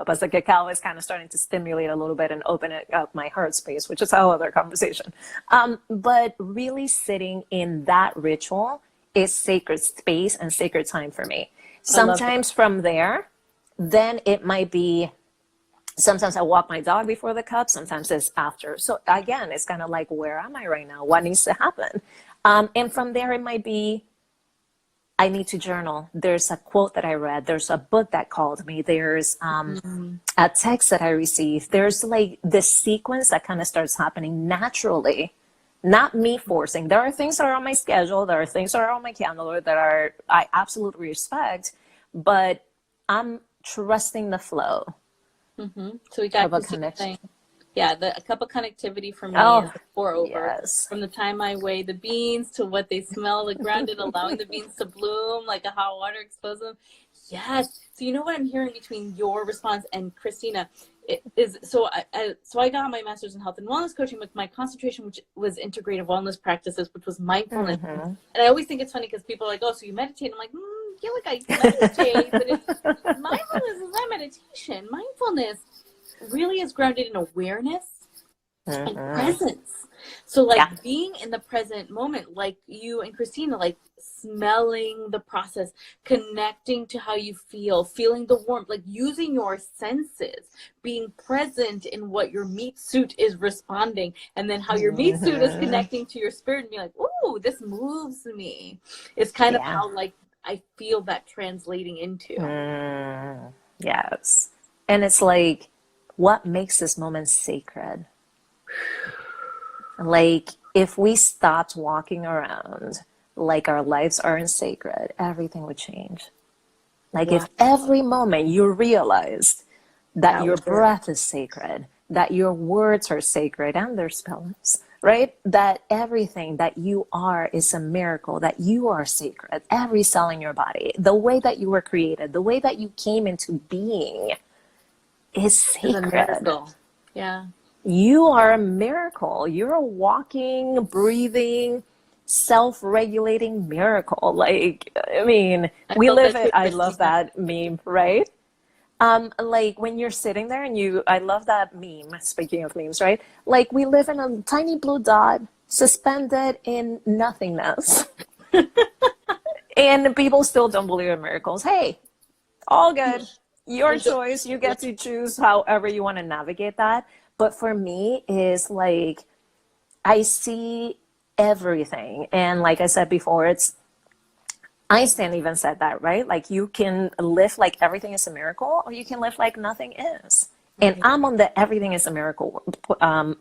as the cacao is kind of starting to stimulate a little bit and open it up my heart space, which is a whole other conversation. But really sitting in that ritual is sacred space and sacred time for me. Sometimes from there, then it might be, sometimes I walk my dog before the cup, sometimes it's after. So again, it's kind of like, where am I right now? What needs to happen? And from there, it might be, I need to journal. There's a quote that I read. There's a book that called me. There's a text that I received. There's like this sequence that kind of starts happening naturally, not me forcing. There are things that are on my schedule. There are things that are on my calendar that I absolutely respect, but I'm trusting the flow. So we got of a connection. Yeah, a cup of connectivity for me is the pour over. Yes. From the time I weigh the beans to what they smell, the grounded, allowing the beans to bloom, like a hot water expose them. Yes. So you know what I'm hearing between your response and Christina is, so I got my master's in health and wellness coaching with my concentration, which was integrative wellness practices, which was mindfulness. And I always think it's funny because people are like, oh, so you meditate. I'm like, yeah, like I meditate, but mindfulness is not meditation. Mindfulness really is grounded in awareness and presence. So like being in the present moment, like you and Christina, like smelling the process, connecting to how you feel, feeling the warmth, like using your senses, being present in what your meat suit is responding, and then how your meat suit is connecting to your spirit and be like, ooh, this moves me. It's kind of how like I feel that translating into. Yes. And it's like, what makes this moment sacred? Like, if we stopped walking around like our lives aren't sacred, everything would change. Like, if every moment you realized that your breath is sacred, that your words are sacred and their spells, right? That everything that you are is a miracle, that you are sacred, every cell in your body, the way that you were created, the way that you came into being is sacred. Yeah. You are a miracle. You're a walking, breathing, self-regulating miracle. Like, I mean, we live it. I love that meme, right? Like when you're sitting there and I love that meme, speaking of memes, right? Like we live in a tiny blue dot suspended in nothingness. And people still don't believe in miracles. Hey, all good. Your choice. You get to choose however you want to navigate that. But for me, is like, I see everything. And like I said before, Einstein even said that, right? Like you can live like everything is a miracle, or you can live like nothing is. And I'm on the everything is a miracle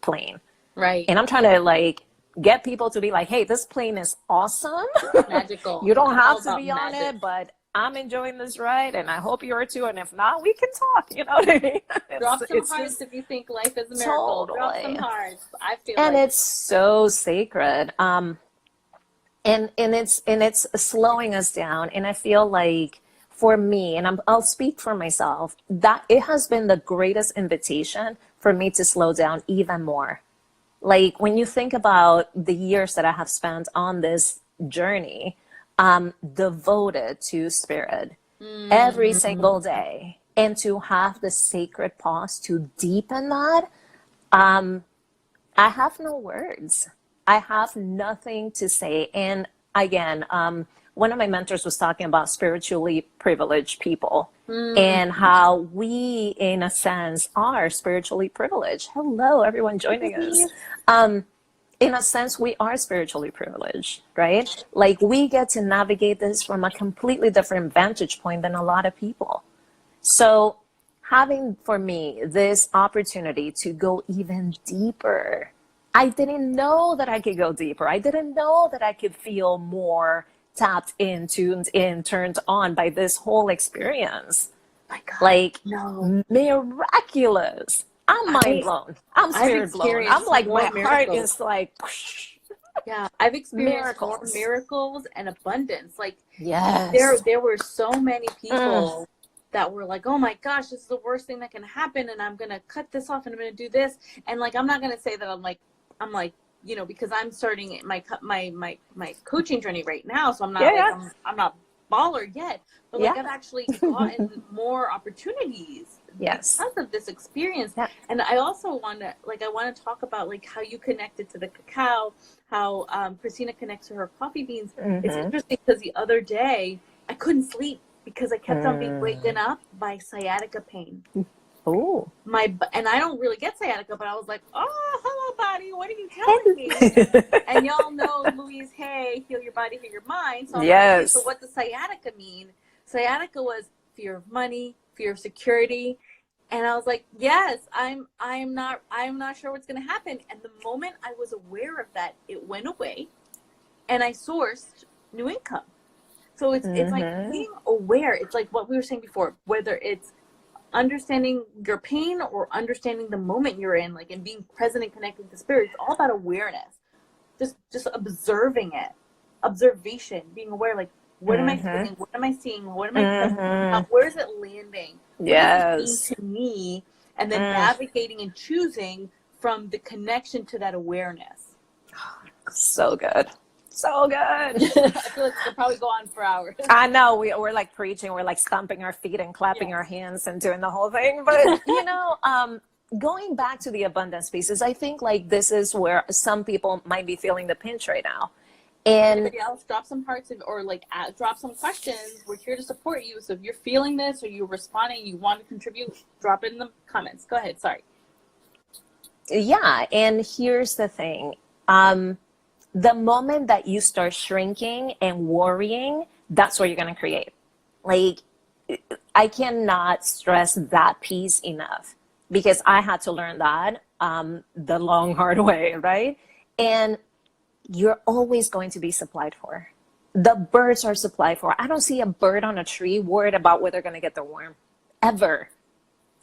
plane. Right. And I'm trying to like get people to be like, hey, this plane is awesome. Magical. You don't have to be on it, but I'm enjoying this ride, and I hope you are too. And if not, we can talk. You know what I mean? Drop some hearts if you think life is a miracle. Totally. Drop some hearts. I feel and like it's so sacred. And it's slowing us down. And I feel like for me, and I'll speak for myself, that it has been the greatest invitation for me to slow down even more. Like when you think about the years that I have spent on this journey, devoted to spirit every single day, and to have the sacred pause to deepen that, I have no words. I have nothing to say. And again, one of my mentors was talking about spiritually privileged people and how we, in a sense, are spiritually privileged. Hello, everyone joining us. In a sense, we are spiritually privileged, right? Like we get to navigate this from a completely different vantage point than a lot of people. So having, for me, this opportunity to go even deeper, I didn't know that I could go deeper. I didn't know that I could feel more tapped in, tuned in, turned on by this whole experience. my God, Like no. miraculous. I'm mind blown. I'm spirit blown. I'm like, my heart is like, yeah, I've experienced more miracles and abundance. Like, there were so many people that were like, oh my gosh, this is the worst thing that can happen, and I'm gonna cut this off, and I'm gonna do this, and like, I'm not gonna say that I'm like, you know, because I'm starting my coaching journey right now, so I'm not I'm not baller yet, but like I've actually gotten more opportunities Yes. because of this experience. Yeah. And I also want to talk about like how you connected to the cacao, how Christina connects to her coffee beans. It's Mm-hmm. interesting because the other day I couldn't sleep because I kept on being waken Mm. up by sciatica pain. Oh. And I don't really get sciatica, but I was like, oh, hello, body. What are you telling me? And y'all know Louise Hay, heal your body, heal your mind. So I'm like, okay, so Yes. what does sciatica mean? Sciatica was fear of money, fear of security. And I was like, yes, I'm not sure what's gonna happen. And the moment I was aware of that, it went away and I sourced new income. So it's like Mm-hmm. being aware. It's like what we were saying before, whether it's understanding your pain or understanding the moment you're in, like, and being present and connected to spirit. It's all about awareness. Just observing it. Observation, being aware, like, what am I Mm-hmm. feeling? What am I seeing? What am I sensing? Mm-hmm. Where is it landing? What does this mean Yes. to me? And then Mm. navigating and choosing from the connection to that awareness. So good. So good. I feel like we could probably go on for hours. I know we're like preaching, we're like stomping our feet and clapping Yes. our hands and doing the whole thing. But going back to the abundance pieces, I think like this is where some people might be feeling the pinch right now. And Anybody else, drop some hearts or like drop some questions. We're here to support you. So if you're feeling this or you're responding, you want to contribute, drop it in the comments. Go ahead. Sorry. yeah, and here's the thing. The moment that you start shrinking and worrying, that's what you're going to create. Like, I cannot stress that piece enough because I had to learn that the long, hard way, right? And you're always going to be supplied for. The birds are supplied for. I don't see a bird on a tree worried about where they're going to get their worm, ever.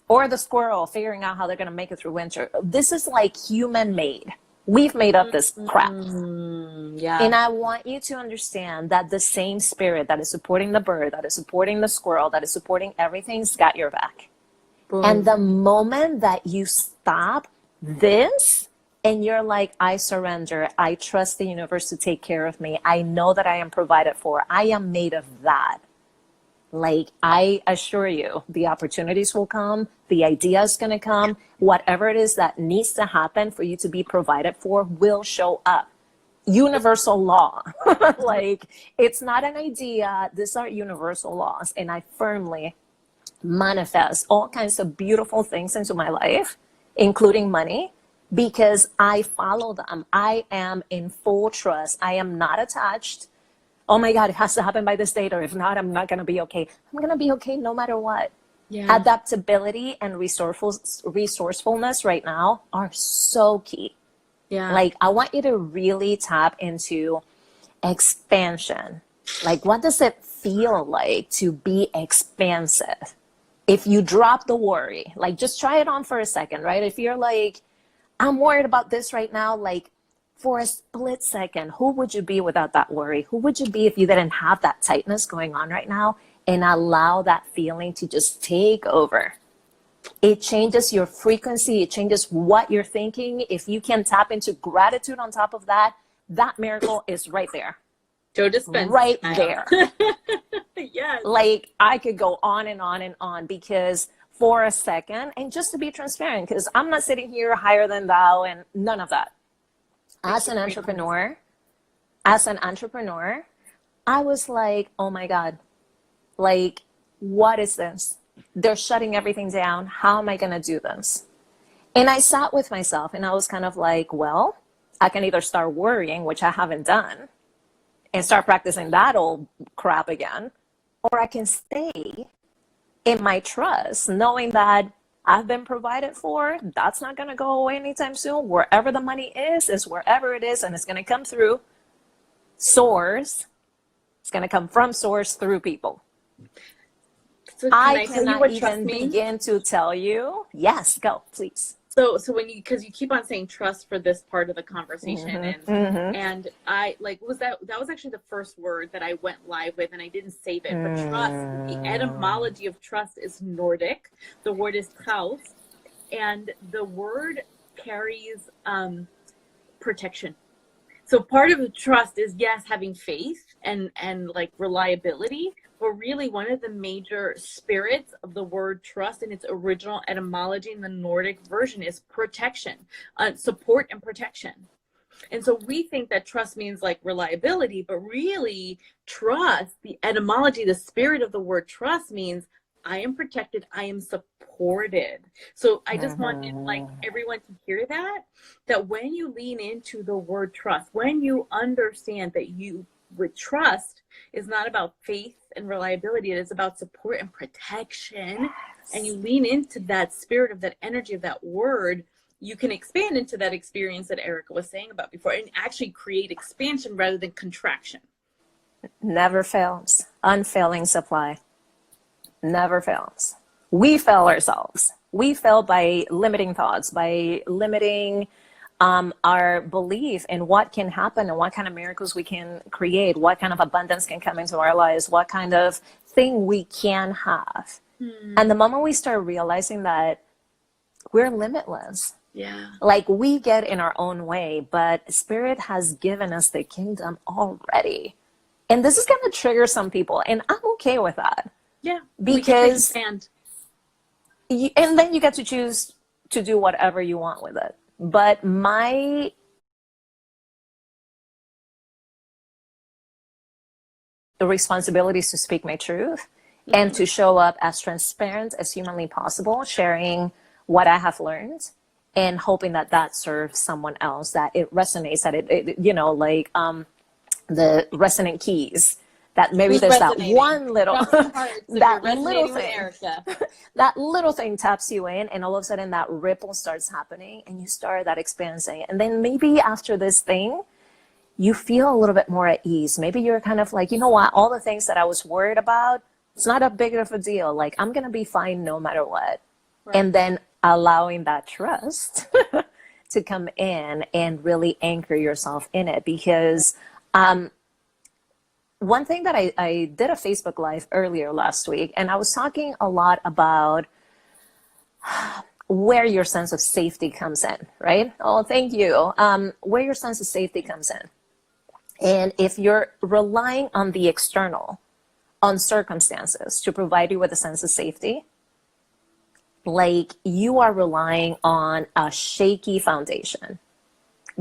Or the squirrel figuring out how they're going to make it through winter. This is like human made. We've made up this crap. Yeah. And I want you to understand that the same spirit that is supporting the bird, that is supporting the squirrel, that is supporting everything's got your back. Boom. And the moment that you stop this and you're like, I surrender, I trust the universe to take care of me, I know that I am provided for, I am made of that. Like, I assure you, the opportunities will come, the idea is going to come, whatever it is that needs to happen for you to be provided for will show up. Universal law. Like, it's not an idea, these are universal laws. And I firmly manifest all kinds of beautiful things into my life, including money, because I follow them. I am in full trust. I am not attached. Oh my God, it has to happen by this date, or if not, I'm not going to be okay. I'm going to be okay no matter what. Yeah. Adaptability and resourcefulness right now are so key. Yeah. Like, I want you to really tap into expansion. Like, what does it feel like to be expansive? If you drop the worry, like, just try it on for a second, right? If you're like, I'm worried about this right now, like, for a split second, who would you be without that worry? Who would you be if you didn't have that tightness going on right now? And allow that feeling to just take over. It changes your frequency. It changes what you're thinking. If you can tap into gratitude on top of that, that miracle is right there. Joe Dispenza. Right there. Yes. Like, I could go on and on and on, because for a second, and just to be transparent, because I'm not sitting here higher than thou and none of that. As an entrepreneur, I was like, oh my God, like, what is this? They're shutting everything down. How am I going to do this? And I sat with myself and I was kind of like, well, I can either start worrying, which I haven't done, and start practicing that old crap again, or I can stay in my trust, knowing that I've been provided for. That's not going to go away anytime soon. Wherever the money is wherever it is, and it's going to come through source. It's going to come from source through people. So I tell you cannot what even trust means? begin to tell you. Yes, go, please. So when because you keep on saying trust for this part of the conversation, and I like that was actually the first word that I went live with, and I didn't save it. But trust, the etymology of trust is Nordic. The word is traus, and the word carries protection. So part of the trust is, yes, having faith and like reliability, but really one of the major spirits of the word trust in its original etymology in the Nordic version is protection, support and protection. And so we think that trust means like reliability, but really trust, the etymology, the spirit of the word trust means I am protected, I am supported. So I just want like everyone to hear that when you lean into the word trust, when you understand that you with trust is not about faith and reliability, it is about support and protection, and you lean into that spirit of that energy of that word, you can expand into that experience that Erika was saying about before and actually create expansion rather than contraction. Never fails. Unfailing supply. Never fails. We fail ourselves. We fail by limiting thoughts, by limiting our belief in what can happen and what kind of miracles we can create, what kind of abundance can come into our lives, what kind of thing we can have. And the moment we start realizing that we're limitless, like we get in our own way, but Spirit has given us the kingdom already. And this is going to trigger some people, and I'm okay with that. Yeah, because and then you get to choose to do whatever you want with it. But my responsibility is to speak my truth and to show up as transparent as humanly possible, sharing what I have learned and hoping that that serves someone else, that it resonates, that it you know, like the resonant keys. That maybe there's that one little, that little thing, that little thing taps you in, and all of a sudden that ripple starts happening, and you start that expansion. And then maybe after this thing, you feel a little bit more at ease. Maybe you're kind of like, you know what, all the things that I was worried about, it's not a big of a deal. Like, I'm going to be fine no matter what. Right. And then allowing that trust to come in and really anchor yourself in it. Because, one thing that I did a Facebook Live earlier last week, and I was talking a lot about where your sense of safety comes in, right? Oh, thank you. Where your sense of safety comes in. And if you're relying on the external, on circumstances to provide you with a sense of safety, like you are relying on a shaky foundation,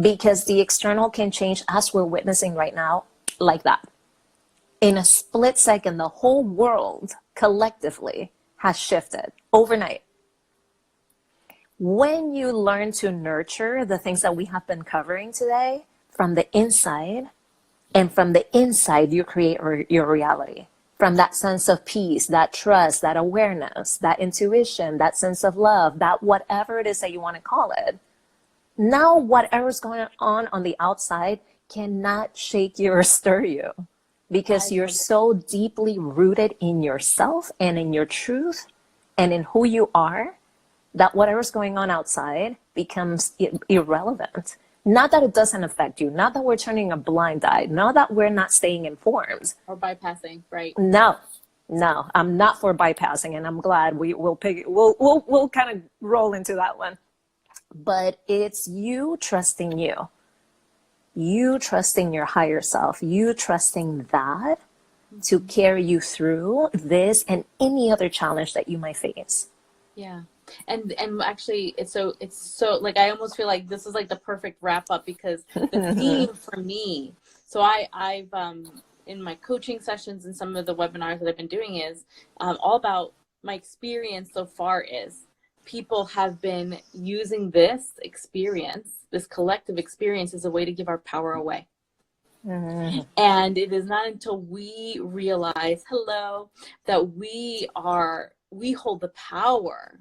because the external can change, as we're witnessing right now, like that. In a split second, the whole world collectively has shifted overnight. When you learn to nurture the things that we have been covering today from the inside, and from the inside, you create your reality. From that sense of peace, that trust, that awareness, that intuition, that sense of love, that whatever it is that you want to call it. Now, whatever's going on the outside cannot shake you or stir you. Because you're so deeply rooted in yourself and in your truth and in who you are, that whatever's going on outside becomes irrelevant. Not that it doesn't affect you, not that we're turning a blind eye, not that we're not staying informed. Or bypassing, right? No, I'm not for bypassing, and I'm glad we'll kind of roll into that one. But it's you trusting you. You trusting your higher self, you trusting that to carry you through this and any other challenge that you might face. Yeah. And actually it's so like, I almost feel like this is like the perfect wrap up, because the theme for me, so I've in my coaching sessions and some of the webinars that I've been doing is all about my experience so far is people have been using this experience, this collective experience, as a way to give our power away. And it is not until we realize, that we hold the power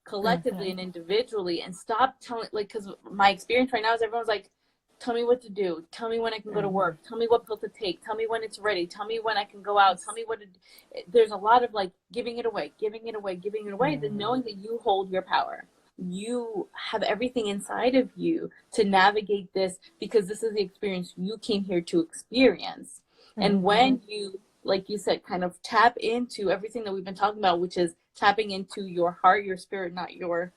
collectively and individually, and stop telling, like, because my experience right now is everyone's like, tell me what to do, tell me when I can go to work, tell me what pill to take, tell me when it's ready, tell me when I can go out, tell me what to do. There's a lot of like giving it away, then knowing that you hold your power. You have everything inside of you to navigate this, because this is the experience you came here to experience. And when you, like you said, kind of tap into everything that we've been talking about, which is tapping into your heart, your spirit, not your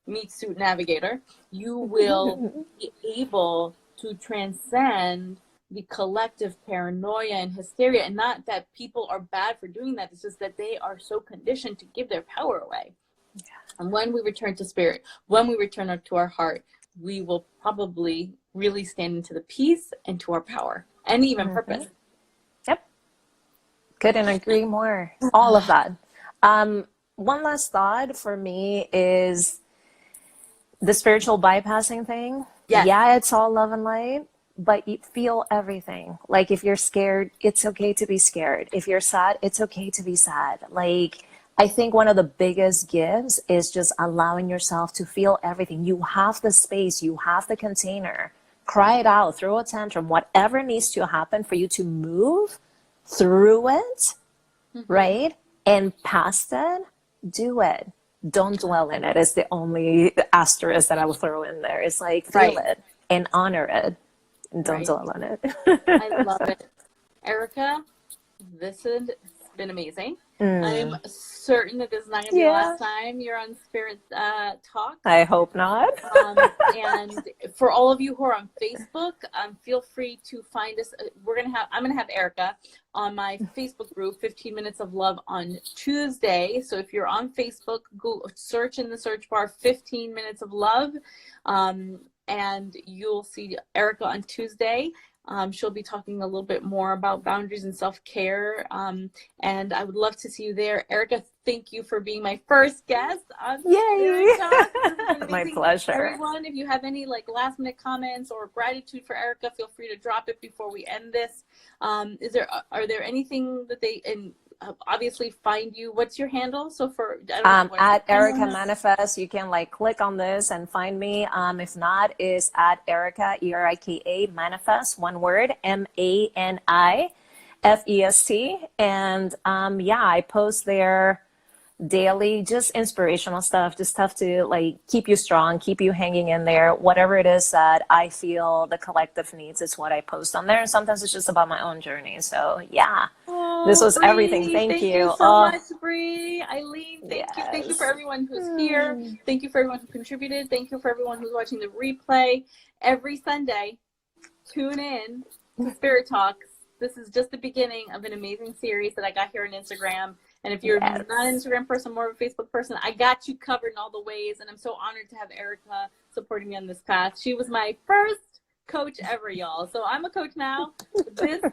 meat suit navigator, you will be able to transcend the collective paranoia and hysteria. And not that people are bad for doing that. It's just that they are so conditioned to give their power away. Yeah. And when we return to spirit, when we return to our heart, we will probably really stand into the peace and to our power and even purpose. Yep. Couldn't agree more. All of that. One last thought for me is the spiritual bypassing thing. Yes. Yeah, it's all love and light, but you feel everything. Like if you're scared, it's okay to be scared. If you're sad, it's okay to be sad. Like I think one of the biggest gifts is just allowing yourself to feel everything. You have the space, you have the container. Cry it out, throw a tantrum, whatever needs to happen for you to move through it, right? And past it, do it. Don't dwell in it. It's the only asterisk that I will throw in there. It's like feel it and honor it. And don't dwell on it. I love it. Erika, this has been amazing. I'm certain that this is not going to be the last time you're on Spirit Talk. I hope not. And for all of you who are on Facebook, feel free to find us. I'm going to have Erika on my Facebook group, 15 Minutes of Love, on Tuesday. So if you're on Facebook, go search in the search bar 15 Minutes of Love, and you'll see Erika on Tuesday. She'll be talking a little bit more about boundaries and self-care. And I would love to see you there. Erika, thank you for being my first guest on Spirit Talk. My pleasure. Everyone, if you have any last minute comments or gratitude for Erika, feel free to drop it before we end this. Are there anything that they obviously find you? What's your handle? So for at Erika Manifest, you can click on this and find me. If not, is at Erika ERIKA Manifest, one word, MANIFEST. And I post there daily, just inspirational stuff, just stuff to keep you strong, keep you hanging in there. Whatever it is that I feel the collective needs is what I post on there. And sometimes it's just about my own journey. So this was everything. Thank you. Thank you so much, Bree. Eileen, thank you. Thank you for everyone who's here. Thank you for everyone who contributed. Thank you for everyone who's watching the replay. Every Sunday, tune in to Spirit Talks. This is just the beginning of an amazing series that I got here on Instagram. And if you're not an Instagram person, more of a Facebook person, I got you covered in all the ways. And I'm so honored to have Erika supporting me on this path. She was my first coach ever, y'all. So I'm a coach now. This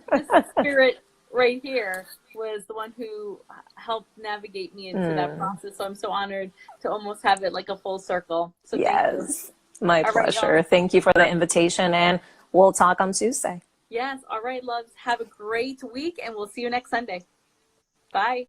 spirit right here was the one who helped navigate me into that process. So I'm so honored to almost have it like a full circle. So thank you. My pleasure. Right, thank you for the invitation. And we'll talk on Tuesday. Yes. All right, loves. Have a great week. And we'll see you next Sunday. Bye.